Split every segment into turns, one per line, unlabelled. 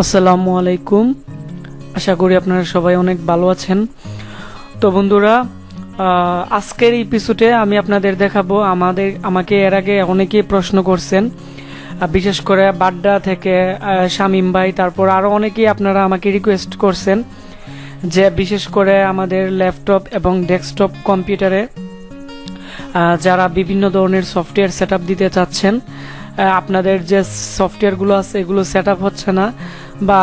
আসসালামু আলাইকুম। আশা করি আপনারা সবাই অনেক ভালো আছেন। তো বন্ধুরা, আজকের এপিসোডে আমি আপনাদের দেখাবো আমাকে এর আগে অনেকেই প্রশ্ন করছেন, বিশেষ করে বাড্ডা থেকে শামীম ভাই, তারপর আরও অনেকেই আপনারা আমাকে রিকোয়েস্ট করছেন যে বিশেষ করে আমাদের ল্যাপটপ এবং ডেস্কটপ কম্পিউটারে যারা বিভিন্ন ধরনের সফটওয়্যার সেট দিতে চাচ্ছেন, আপনাদের যে সফটওয়্যারগুলো আছে এগুলো সেট হচ্ছে না বা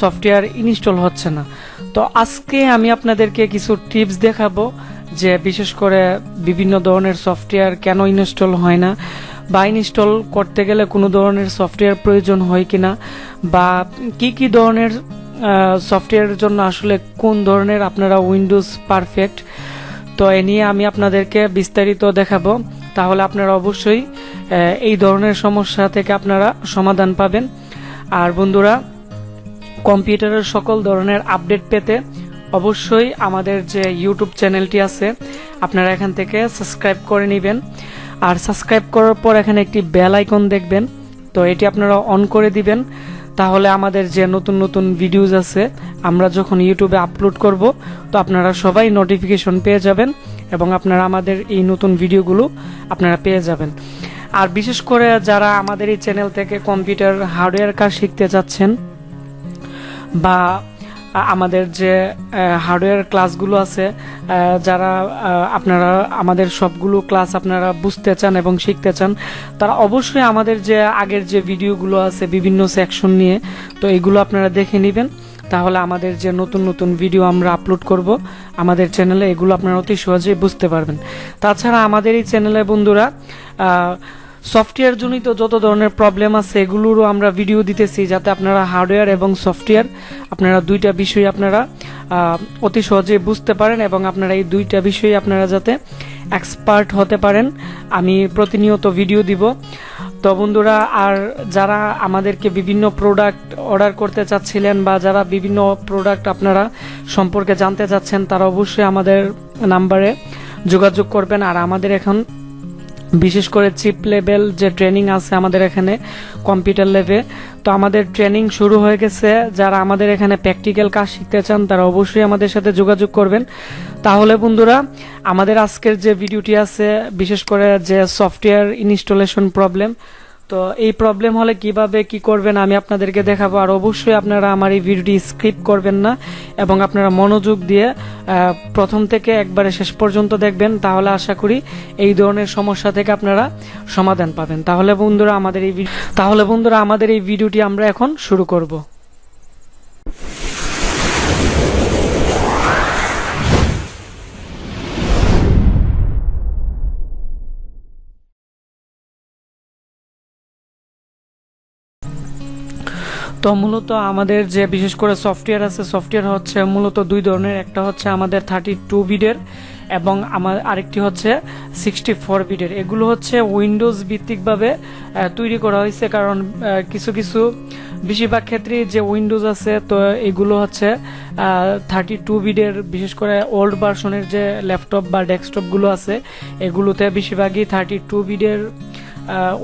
সফটওয়্যার ইনস্টল হচ্ছে না। তো আজকে আমি আপনাদেরকে কিছু টিপস দেখাবো যে বিশেষ করে বিভিন্ন ধরনের সফটওয়্যার কেন ইনস্টল হয় না, বা ইনস্টল করতে গেলে কোনো ধরনের সফটওয়্যার প্রয়োজন হয় কিনা, বা কি কি ধরনের সফটওয়্যারের জন্য আসলে কোন ধরনের আপনারা উইন্ডোজ পারফেক্ট। তো এ নিয়ে আমি আপনাদেরকে বিস্তারিত দেখাবো, তাহলে আপনারা অবশ্যই এই ধরনের সমস্যা থেকে আপনারা সমাধান পাবেন। আর বন্ধুরা, কম্পিউটারের সকল ধরনের আপডেট পেতে অবশ্যই আমাদের যে ইউটিউব চ্যানেলটি আছে আপনারা এখান থেকে সাবস্ক্রাইব করে নেবেন। আর সাবস্ক্রাইব করার পর এখানে একটি বেল আইকন দেখবেন, তো এটি আপনারা অন করে দিবেন। তাহলে আমাদের যে নতুন নতুন ভিডিওস আছে আমরা যখন ইউটিউবে আপলোড করব, তো আপনারা সবাই নোটিফিকেশন পেয়ে যাবেন এবং আপনারা আমাদের এই নতুন ভিডিওগুলো আপনারা পেয়ে যাবেন। আর বিশেষ করে যারা আমাদের এই চ্যানেল থেকে কম্পিউটার হার্ডওয়্যার কাজ শিখতে যাচ্ছেন, বা আমাদের যে হার্ডওয়্যার ক্লাসগুলো আছে, যারা আপনারা আমাদের সবগুলো ক্লাস আপনারা বুঝতে চান এবং শিখতে চান, তারা অবশ্যই আমাদের যে আগের যে ভিডিওগুলো আছে বিভিন্ন সেকশন নিয়ে, তো এগুলো আপনারা দেখে নেবেন। তাহলে আমাদের যে নতুন নতুন ভিডিও আমরা আপলোড করব আমাদের চ্যানেলে, এগুলো আপনারা অতি সহজেই বুঝতে পারবেন। তাছাড়া আমাদের এই চ্যানেলে বন্ধুরা সফটওয়্যার জনিত যত ধরনের প্রবলেম আছে এগুলোরও আমরা ভিডিও দিতেছি, যাতে আপনারা হার্ডওয়্যার এবং সফটওয়্যার আপনারা দুইটা বিষয় আপনারা অতি সহজে বুঝতে পারেন এবং আপনারা এই দুইটা বিষয়ে আপনারা যাতে এক্সপার্ট হতে পারেন। আমি প্রতিনিয়ত ভিডিও দিব। তো বন্ধুরা, আর যারা আমাদেরকে বিভিন্ন প্রোডাক্ট অর্ডার করতে চাচ্ছিলেন বা যারা বিভিন্ন প্রোডাক্ট আপনারা সম্পর্কে জানতে চাচ্ছেন, তারা অবশ্যই আমাদের নাম্বারে যোগাযোগ করবেন। আর আমাদের এখন বিশেষ করে চিপ লেভেল যে ট্রেনিং আছে আমাদের এখানে কম্পিউটার লেভে, তো আমাদের ট্রেনিং শুরু হয়ে গেছে। যারা আমাদের এখানে প্র্যাকটিক্যাল কাজ শিখতে চান তারা অবশ্যই আমাদের সাথে যোগাযোগ করবেন। তাহলে বন্ধুরা, আমাদের আজকের যে ভিডিওটি আছে বিশেষ করে যে সফটওয়্যার ইনস্টলেশন প্রবলেম, তো এই প্রবলেম হলে কিভাবে কি করবেন আমি আপনাদেরকে দেখাবো। আর অবশ্যই আপনারা আমার এই ভিডিওটি স্কিপ করবেন না এবং আপনারা মনোযোগ দিয়ে প্রথম থেকে একবারে শেষ পর্যন্ত দেখবেন, তাহলে আশা করি এই ধরনের সমস্যা থেকে আপনারা সমাধান পাবেন। তাহলে বন্ধুরা আমাদের এই ভিডিওটি আমরা এখন শুরু করব। তো মূলত আমাদের যে বিশেষ করে সফটওয়্যার আছে, সফটওয়্যার হচ্ছে মূলত দুই ধরনের। একটা হচ্ছে আমাদের 32 বিটের এবং আরেকটি হচ্ছে 64 বিটের। এগুলো হচ্ছে উইন্ডোজ ভিত্তিকভাবে তৈরি করা হয়েছে, কারণ কিছু কিছু বেশিরভাগ ক্ষেত্রে যে উইন্ডোজ আছে তো এগুলো হচ্ছে 32 বিটের। বিশেষ করে ওল্ড ভার্সনের যে ল্যাপটপ বা ডেস্কটপগুলো আছে এগুলোতে বেশিরভাগই 32 বিটের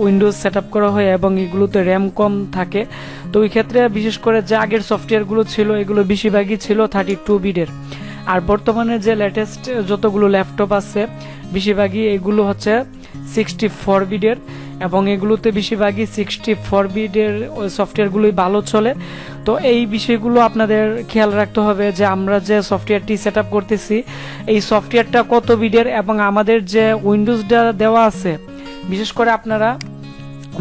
উইন্ডোজ সেট করা হয় এবং এগুলোতে র্যাম কম থাকে। তো ওই ক্ষেত্রে বিশেষ করে যে আগের সফটওয়্যারগুলো ছিল এগুলো বেশিরভাগই ছিল 32 বিটের। আর বর্তমানে যে লেটেস্ট যতগুলো ল্যাপটপ আছে বেশিরভাগই এগুলো হচ্ছে 64 বিটের এবং এগুলোতে বেশিরভাগই 64 বিটের সফটওয়্যারগুলোই ভালো চলে। তো এই বিষয়গুলো আপনাদের খেয়াল রাখতে হবে যে আমরা যে সফটওয়্যারটি সেট করতেছি এই সফটওয়্যারটা কত বিটের, এবং আমাদের যে উইন্ডোজটা দেওয়া আছে বিশেষ করে আপনারা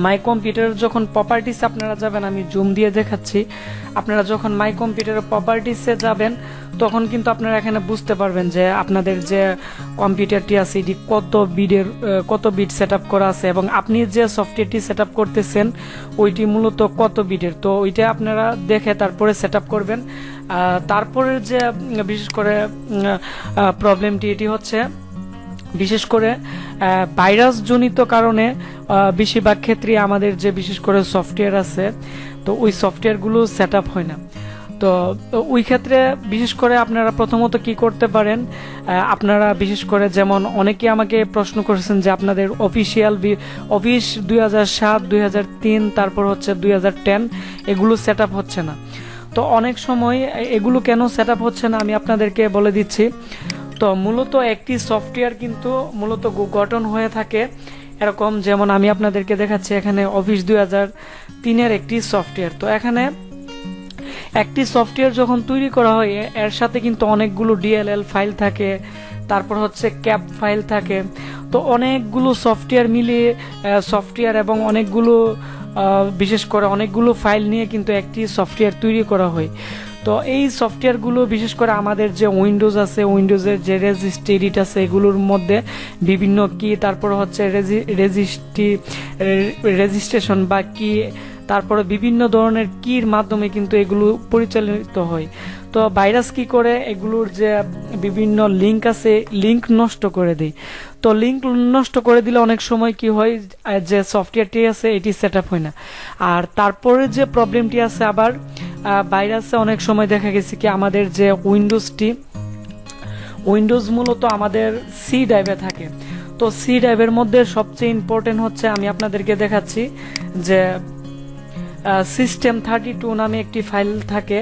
মাই কম্পিউটারের যখন প্রপার্টিস আপনারা যাবেন, আমি জুম দিয়ে দেখাচ্ছি, আপনারা যখন মাই কম্পিউটারের প্রপার্টিসে যাবেন তখন কিন্তু আপনারা এখানে বুঝতে পারবেন যে আপনাদের যে কম্পিউটারটি আছে এটি কত বিট সেট করা আছে এবং আপনি যে সফটওয়্যারটি সেট করতেছেন ওইটি মূলত কত বিটের। তো ওইটা আপনারা দেখে তারপরে সেট করবেন। তারপরে যে বিশেষ করে প্রবলেমটি এটি হচ্ছে বিশেষ করে ভাইরাস জনিত কারণে বেশিরভাগ ক্ষেত্রে আমাদের যে বিশেষ করে সফটওয়্যার আছে তো ওই সফটওয়্যারগুলো সেট হয় না। তো তো ওই ক্ষেত্রে বিশেষ করে আপনারা প্রথমত কি করতে পারেন, আপনারা বিশেষ করে যেমন অনেকে আমাকে প্রশ্ন করেছেন যে আপনাদের অফিস 2007, 2003, তারপর হচ্ছে 2010 এগুলো সেট আপ হচ্ছে না। তো অনেক সময় এগুলো কেন সেট আপ হচ্ছে না আমি আপনাদেরকে বলে দিচ্ছি। তো মূলত একটি সফটওয়্যার কিন্তু মূলত গঠন হয়ে থাকে এরকম, যেমন আমি আপনাদেরকে দেখাচ্ছি এখানে অফিস 2003 একটি সফটওয়্যার। তো এখানে একটি সফটওয়্যার যখন তৈরি করা হয় এর সাথে কিন্তু অনেকগুলো ডিএলএল ফাইল থাকে, তারপর হচ্ছে ক্যাপ ফাইল থাকে। তো অনেকগুলো সফটওয়্যার মিলিয়ে সফটওয়্যার এবং অনেকগুলো বিশেষ করে অনেকগুলো ফাইল নিয়ে কিন্তু একটি সফটওয়্যার তৈরি করা হয়। তো এই সফটওয়্যারগুলো বিশেষ করে আমাদের যে উইন্ডোজ আছে, উইন্ডোজের যে রেজিস্ট্রি আছে এগুলোর মধ্যে বিভিন্ন কি, তারপর হচ্ছে রেজিস্ট্রেশন বা কি, তারপরে বিভিন্ন ধরনের কির মাধ্যমে কিন্তু এগুলো পরিচালিত হয়। তো ভাইরাস কি করে, এগুলোর যে বিভিন্ন লিঙ্ক আছে লিঙ্ক নষ্ট করে দেয়। তো লিঙ্ক নষ্ট করে দিলে অনেক সময় কি হয়, যে সফটওয়্যারটি আছে এটি সেট আপ হয় না। আর তারপরে যে প্রবলেমটি আছে আবার ভাইরাসে অনেক সময় দেখা গেছে কি আমাদের যে উইন্ডোজ মূলত আমাদের সি ড্রাইভে থাকে। তো সি ড্রাইভের মধ্যে সবচেয়ে ইম্পর্টেন্ট হচ্ছে আমি আপনাদেরকে দেখাচ্ছি যে System32 নামে একটি ফাইল থাকে,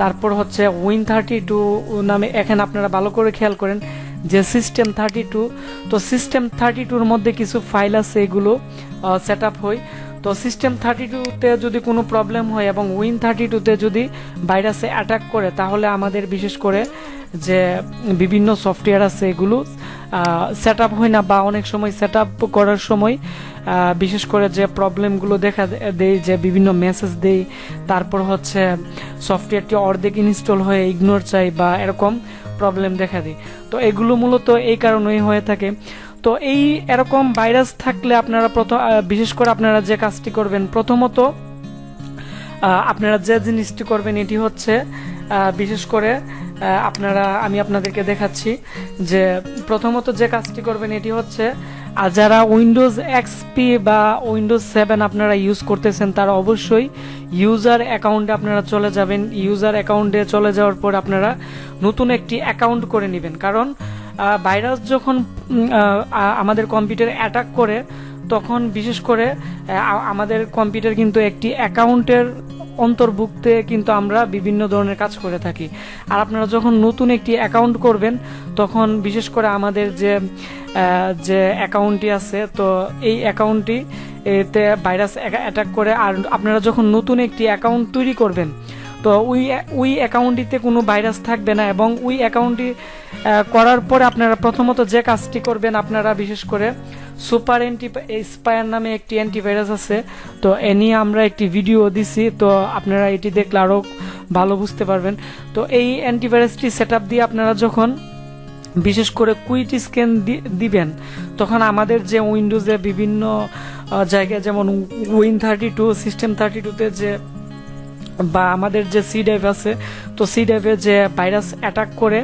তারপর হচ্ছে Win32 নামে, এখানে আপনারা ভালো করে খেয়াল করেন যে System32। তো System32-র মধ্যে কিছু ফাইল আছে, এগুলো সেট আপ হয়। তো System32-তে যদি কোনো প্রবলেম হয় এবং Win32-তে যদি ভাইরাসে অ্যাটাক করে, তাহলে আমাদের বিশেষ করে যে বিভিন্ন সফটওয়্যার আছে এগুলো সেট আপ হয় না, বা অনেক সময় সেট আপ করার সময় বিশেষ করে যে প্রবলেমগুলো দেখা দেয়, যে বিভিন্ন মেসেজ দেয়, তারপর হচ্ছে সফটওয়্যারটি অর্ধেক ইনস্টল হয়ে ইগনোর চাই বা এরকম প্রবলেম দেখা দেয়। তো এগুলো মূলত এই কারণেই হয়ে থাকে। তো এই এরকম ভাইরাস থাকলে আপনারা বিশেষ করে আপনারা যে কাজটি করবেন, প্রথমত আপনারা যে জিনিসটি করবেন এটি হচ্ছে বিশেষ করে আমি আপনাদেরকে দেখাচ্ছি যে প্রথমত যে কাজটি করবেন এটি হচ্ছে, যারা উইন্ডোজ এক্সপি বা উইন্ডোজ 7 আপনারা ইউজ করতেছেন তারা অবশ্যই ইউজার অ্যাকাউন্টে আপনারা চলে যাবেন। ইউজার অ্যাকাউন্টে চলে যাওয়ার পর আপনারা নতুন একটি অ্যাকাউন্ট করে নেবেন, কারণ ভাইরাস যখন আমাদের কম্পিউটারে অ্যাটাক করে তখন বিশেষ করে আমাদের কম্পিউটার কিন্তু একটি অ্যাকাউন্টের অন্তর্ভুক্তে কিন্তু আমরা বিভিন্ন ধরনের কাজ করে থাকি। আর আপনারা যখন নতুন একটি অ্যাকাউন্ট করবেন তখন বিশেষ করে আমাদের যে অ্যাকাউন্টটি আছে, তো এই অ্যাকাউন্টটি এতে ভাইরাস অ্যাটাক করে। আর আপনারা যখন নতুন একটি অ্যাকাউন্ট তৈরি করবেন তো ওই অ্যাকাউন্টটিতে কোনো ভাইরাস থাকবে না, এবং ওই অ্যাকাউন্টটি করার পরে আপনারা প্রথমত যে কাজটি করবেন, আপনারা বিশেষ করে সুপার স্পায়ার নামে একটি অ্যান্টিভাইরাস আছে। তো এ নিয়ে আমরা একটি ভিডিও দিছি, তো আপনারা এটি দেখলে আরও ভালো বুঝতে পারবেন। তো এই অ্যান্টিভাইরাসটি সেট আপ দিয়ে আপনারা যখন বিশেষ করে কুইট স্ক্যান দিবেন, তখন আমাদের যে উইন্ডোজে বিভিন্ন জায়গায় যেমন Win32, System32-তে যে বা আমাদের যে সি ড্রাইভ আছে, তো সি ড্রাইভে যে ভাইরাস অ্যাটাক করে,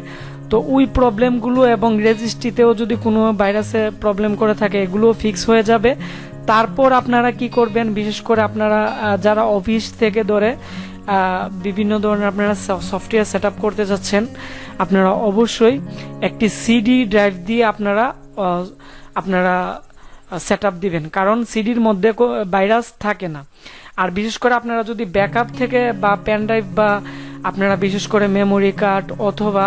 তো ওই প্রবলেমগুলো এবং রেজিস্ট্রিতেও যদি কোনো ভাইরাসে প্রবলেম করে থাকে এগুলো ফিক্স হয়ে যাবে। তারপর আপনারা কি করবেন, বিশেষ করে আপনারা যারা অফিস থেকে ধরে বিভিন্ন ধরনের আপনারা সফটওয়্যার সেট আপ করতে যাচ্ছেন, আপনারা অবশ্যই একটি সিডি ড্রাইভ দিয়ে আপনারা সেট আপ দিবেন, কারণ সিডির মধ্যে ভাইরাস থাকে না। আর বিশেষ করে আপনারা যদি ব্যাকআপ থেকে বা পেন ড্রাইভ বা আপনারা বিশেষ করে মেমোরি কার্ড অথবা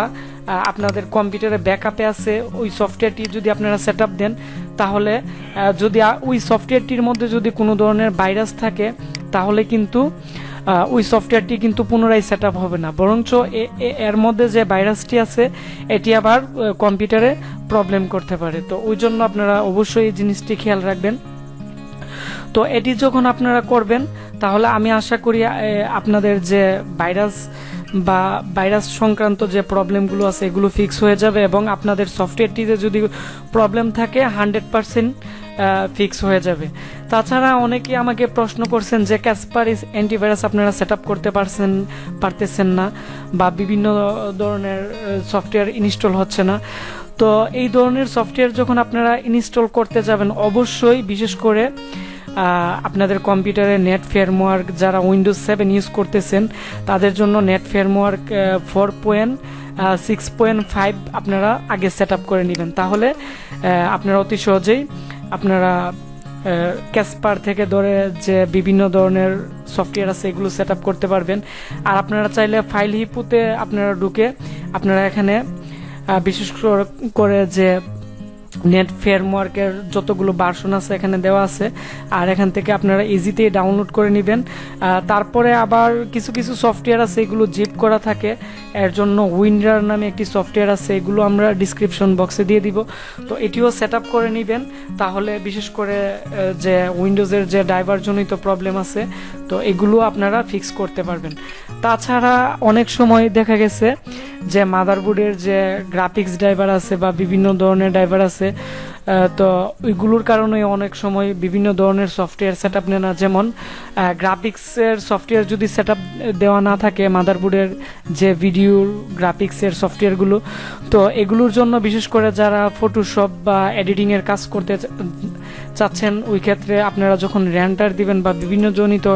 আপনাদের কম্পিউটারে ব্যাকআপে আছে ওই সফটওয়্যারটি যদি আপনারা সেট আপ দেন, তাহলে যদি ওই সফটওয়্যারটির মধ্যে যদি কোনো ধরনের ভাইরাস থাকে তাহলে কিন্তু ওই সফটওয়্যারটি কিন্তু পুনরায় সেট আপ হবে না, বরঞ্চ এর মধ্যে যে ভাইরাসটি আছে এটি আবার কম্পিউটারে প্রবলেম করতে পারে। তো ওই জন্য আপনারা অবশ্যই এই জিনিসটি খেয়াল রাখবেন। তো এটি যখন আপনারা করবেন তাহলে আমি আশা করি আপনাদের যে ভাইরাস সংক্রান্ত যে প্রবলেমগুলো আছে এগুলো ফিক্স হয়ে যাবে, এবং আপনাদের সফটওয়্যারটিতে যদি প্রবলেম থাকে 100% ফিক্স হয়ে যাবে। তাছাড়া অনেকে আমাকে প্রশ্ন করছেন যে ক্যাসপারিস অ্যান্টিভাইরাস আপনারা সেট আপ করতে পারতেছেন না, বা বিভিন্ন ধরনের সফটওয়্যার ইনস্টল হচ্ছে না। তো এই ধরনের সফটওয়্যার যখন আপনারা ইনস্টল করতে যাবেন, অবশ্যই বিশেষ করে আপনাদের কম্পিউটারে নেট ফ্রেমওয়ার্ক যারা উইন্ডোজ 7 ইউজ করতেছেন তাদের জন্য নেট ফ্রেমওয়ার্ক 4.6.5 আপনারা আগে সেট আপ করে নেবেন, তাহলে আপনারা অতি সহজেই আপনারা ক্যাসপার থেকে ধরে যে বিভিন্ন ধরনের সফটওয়্যার আছে এগুলো সেট আপ করতে পারবেন। আর আপনারা চাইলে ফাইল হিপুতে আপনারা ঢুকে আপনারা এখানে বিশেষ করে যে নেট ফ্রেমওয়ার্কের যতগুলো ভার্সন আছে এখানে দেওয়া আছে, আর এখান থেকে আপনারা ইজিতেই ডাউনলোড করে নেবেন। তারপরে আবার কিছু কিছু সফটওয়্যার আছে এগুলো জিপ করা থাকে, এর জন্য উইন্ডার নামে একটি সফটওয়্যার আছে, এগুলো আমরা ডিসক্রিপশন বক্সে দিয়ে দিব। তো এটিও সেট আপ করে নেবেন, তাহলে বিশেষ করে যে উইন্ডোজের যে ড্রাইভারজনিত প্রবলেম আছে তো এগুলো আপনারা ফিক্স করতে পারবেন। তাছাড়া অনেক সময় দেখা গেছে যে মাদারবোর্ডের যে গ্রাফিক্স ড্রাইভার আছে বা বিভিন্ন ধরনের ড্রাইভার আছে, তো ওইগুলোর কারণে অনেক সময় বিভিন্ন ধরনের সফটওয়্যার সেট আপ নেয় না। যেমন গ্রাফিক্সের সফটওয়্যার যদি সেট আপ দেওয়া না থাকে মাদারবোর্ডের যে ভিডিও গ্রাফিক্সের সফটওয়্যারগুলো, তো এগুলোর জন্য বিশেষ করে যারা ফটোশপ বা এডিটিংয়ের কাজ করতে চাচ্ছেন ওই ক্ষেত্রে আপনারা যখন রেন্টার দিবেন বা বিভিন্ন জনিত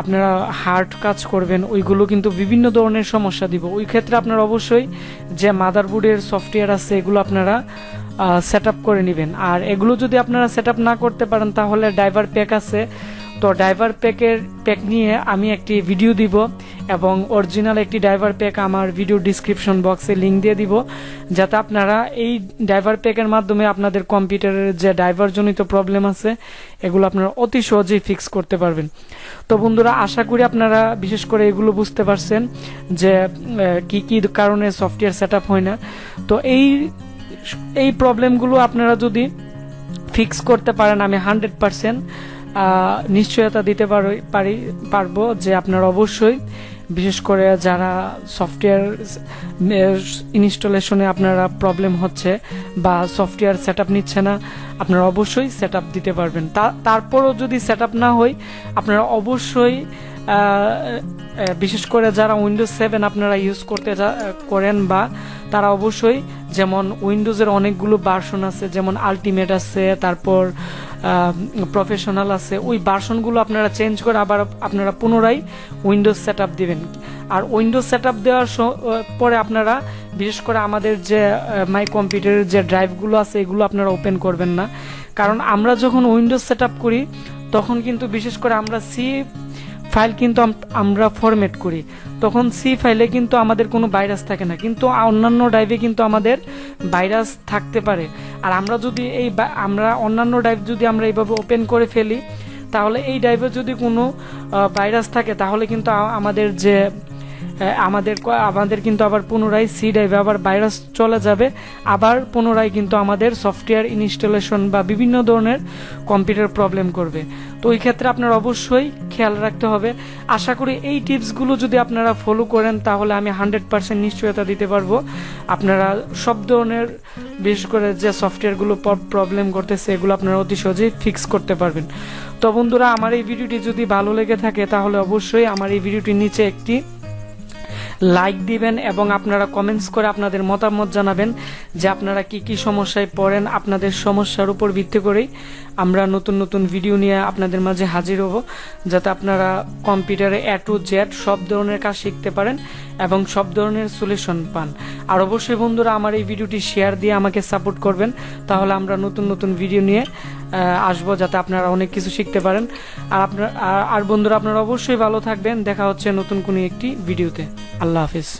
আপনারা হার্ড কাজ করবেন ওইগুলো কিন্তু বিভিন্ন ধরনের সমস্যা দিব। ওই ক্ষেত্রে আপনারা অবশ্যই যে মাদারবোর্ডের সফটওয়্যার আছে এগুলো আপনারা সেট আপ করে নেবেন। আর এগুলো যদি আপনারা সেট আপ না করতে পারেন তাহলে ড্রাইভার প্যাক আছে, তো ড্রাইভার প্যাক নিয়ে আমি একটি ভিডিও দিব এবং অরিজিনাল একটি ড্রাইভার প্যাক আমার ভিডিও ডিসক্রিপশন বক্সে লিঙ্ক দিয়ে দিব, যাতে আপনারা এই ড্রাইভার প্যাকের মাধ্যমে আপনাদের কম্পিউটারের যে ড্রাইভারজনিত প্রবলেম আছে এগুলো আপনারা অতি সহজেই ফিক্স করতে পারবেন। তো বন্ধুরা, আশা করি আপনারা বিশেষ করে এগুলো বুঝতে পারছেন যে কি কি কারণে সফটওয়্যার সেট আপ হয় না। তো এই প্রবলেমগুলো আপনারা যদি ফিক্স করতে পারেন আমি 100% নিশ্চয়তা দিতে পারবো যে আপনারা অবশ্যই বিশেষ করে যারা সফটওয়্যার ইনস্টলেশনে আপনারা প্রবলেম হচ্ছে বা সফটওয়্যার সেট আপ নিচ্ছে না আপনারা অবশ্যই সেট আপ দিতে পারবেন। তারপরও যদি সেট আপ না হয় আপনারা অবশ্যই বিশেষ করে যারা উইন্ডোজ 7 আপনারা ইউজ করেন বা তারা অবশ্যই, যেমন উইন্ডোজের অনেকগুলো ভার্সন আছে, যেমন আলটিমেট আছে, তারপর প্রফেশনাল আছে, ওই ভার্সনগুলো আপনারা চেঞ্জ করে আবার আপনারা পুনরায় উইন্ডোজ সেট আপ দিবেন। আর উইন্ডোজ সেট আপ দেওয়ার পরে আপনারা বিশেষ করে আমাদের যে মাই কম্পিউটারের যে ড্রাইভগুলো আছে এগুলো আপনারা ওপেন করবেন না, কারণ আমরা যখন উইন্ডোজ সেট আপ করি তখন কিন্তু বিশেষ করে আমরা সি ফাইল কিন্তু আমরা ফরম্যাট করি, তখন সি ফাইলে কিন্তু আমাদের কোনো ভাইরাস থাকে না, কিন্তু অন্যান্য ড্রাইভে কিন্তু আমাদের ভাইরাস থাকতে পারে। আর আমরা যদি আমরা অন্যান্য ড্রাইভ যদি আমরা এইভাবে ওপেন করে ফেলি তাহলে এই ড্রাইভে যদি কোনো ভাইরাস থাকে তাহলে কিন্তু আমাদের কিন্তু আবার পুনরায় সি ড্রাইভে আবার ভাইরাস চলে যাবে, আবার পুনরায় কিন্তু আমাদের সফটওয়্যার ইনস্টলেশন বা বিভিন্ন ধরনের কম্পিউটার প্রবলেম করবে। তো ওই ক্ষেত্রে আপনারা অবশ্যই খেয়াল রাখতে হবে। আশা করি এই টিপসগুলো যদি আপনারা ফলো করেন তাহলে আমি 100% নিশ্চয়তা দিতে পারবো আপনারা সব ধরনের বিশেষ করে যে সফটওয়্যারগুলো প্রবলেম করতেছে এগুলো আপনারা অতি সহজেই ফিক্স করতে পারবেন। তো বন্ধুরা, আমার এই ভিডিওটি যদি ভালো লেগে থাকে তাহলে অবশ্যই আমার এই ভিডিওটির নিচে একটি লাইক দিবেন এবং আপনারা কমেন্টস করে আপনাদের মতামত জানাবেন যে আপনারা কি কি সমস্যায় পড়েন। আপনাদের সমস্যার উপর ভিত্তি করেই আমরা নতুন নতুন ভিডিও নিয়ে আপনাদের মাঝে হাজির হব, যাতে আপনারা কম্পিউটারে A to Z সব ধরনের কাজ শিখতে পারেন এবং সব ধরনের সলিউশন পান। আর অবশ্যই বন্ধুরা, আমার এই ভিডিওটি শেয়ার দিয়ে আমাকে সাপোর্ট করবেন, তাহলে আমরা নতুন নতুন ভিডিও নিয়ে আসবো, যাতে আপনারা অনেক কিছু শিখতে পারেন। আর বন্ধুরা, আপনারা অবশ্যই ভালো থাকবেন। দেখা হচ্ছে নতুন কোনো একটি ভিডিওতে। আল্লাহ হাফিজ।